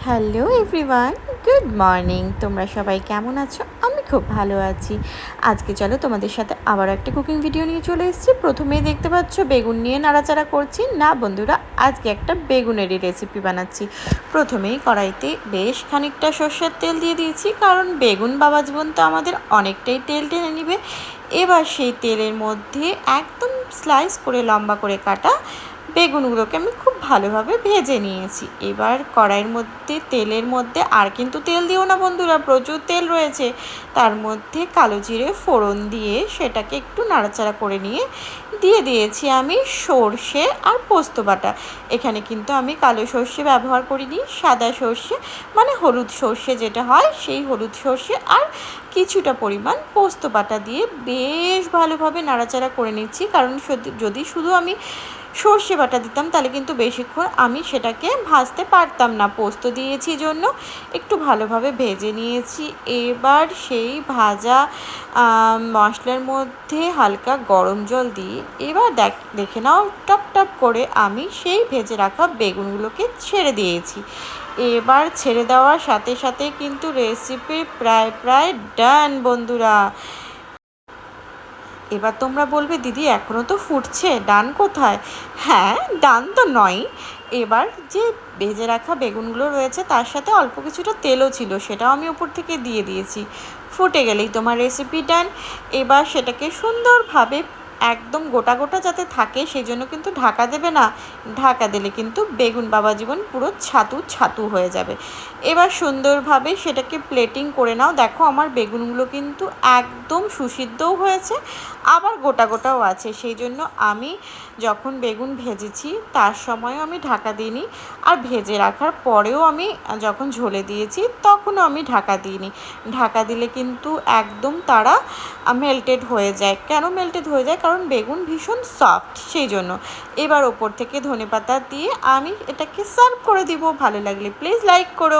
Hello everyone, good morning. তোমরা সবাই কেমন আছো? আমি খুব ভালো আছি। আজকে চলো তোমাদের সাথে আবার একটা কুকিং ভিডিও নিয়ে চলে এসেছি। প্রথমেই দেখতে পাচ্ছ বেগুন নিয়ে নাড়াচাড়া করছি না বন্ধুরা, আজকে একটা বেগুনেরই রেসিপি বানাচ্ছি। প্রথমেই কড়াইতে বেশ খানিকটা সর্ষের তেল দিয়ে দিয়েছি, কারণ বেগুন বাবা জীবন তো আমাদের অনেকটাই তেল টেনে নেবে। এবার সেই তেলের মধ্যে একদম স্লাইস করে লম্বা করে কাটা বেগুনগুলোকে আমি খুব ভালোভাবে ভেজে নিয়েছি। এবার কড়াইয়ের মধ্যে তেলের মধ্যে আর কিন্তু তেল দিও না বন্ধুরা, প্রচুর তেল রয়েছে। তার মধ্যে কালো জিরে ফোড়ন দিয়ে সেটাকে একটু নাড়াচাড়া করে নিয়ে দিয়ে দিয়েছি আমি সর্ষে আর পোস্ত বাটা। এখানে কিন্তু আমি কালো সর্ষে ব্যবহার করিনি, সাদা সর্ষে মানে হলুদ সর্ষে যেটা হয় সেই হলুদ সর্ষে আর কিছুটা পরিমাণ পোস্ত বাটা দিয়ে বেশ ভালোভাবে নাড়াচাড়া করে নিচ্ছি। কারণ যদি শুধু আমি সর্ষে বাটা দিতাম তাহলে কিন্তু বেশিক্ষণ আমি সেটাকে ভাজতে পারতাম না। পোস্ত দিয়েছি জন্য একটু ভালোভাবে ভেজে নিয়েছি। এবার সেই ভাজা মশলার মধ্যে হালকা গরম জল দিয়ে এবার দেখে নাও টপ টপ করে আমি সেই ভেজে রাখা বেগুনগুলোকে ছেড়ে দিয়েছি। এবার ছেড়ে দেওয়ার সাথে সাথে কিন্তু রেসিপি প্রায় ডান বন্ধুরা। এবার তোমরা বলবে দিদি এখনও তো ফুটছে, ডান কোথায়? হ্যাঁ, ডান তো নয়। এবার যে ভেজে রাখা বেগুনগুলো রয়েছে তার সাথে অল্প কিছুটা তেলও ছিল, সেটাও আমি উপর থেকে দিয়ে দিয়েছি। ফুটে গেলেই তোমার রেসিপি ডান। এবার সেটাকে সুন্দরভাবে একদম গোটা গোটা যাতে থাকে সেই জন্য কিন্তু ঢাকা দেবে না, ঢাকা দিলে কিন্তু বেগুন বাবা জীবন পুরো ছাতু ছাতু হয়ে যাবে। এবার সুন্দরভাবে সেটাকে প্লেটিং করে নাও। দেখো আমার বেগুনগুলো কিন্তু একদম সুসিদ্ধও হয়েছে আবার গোটা গোটাও আছে। সেই জন্য আমি যখন বেগুন ভেজেছি তার সময়ও আমি ঢাকা দিইনি, আর ভেজে রাখার পরেও আমি যখন ঝোলে দিয়েছি তখনও আমি ঢাকা দিইনি। ঢাকা দিলে কিন্তু একদম তারা মেল্টেড হয়ে যায়। কেন মেল্টেড হয়ে যায়? কারণ বেগুন ভীষণ সফট, সেই জন্য। এবার ওপর থেকে ধনেপাতা দিয়ে আমি এটাকে সার্ভ করে দিব। ভালো লাগলে প্লিজ লাইক করো।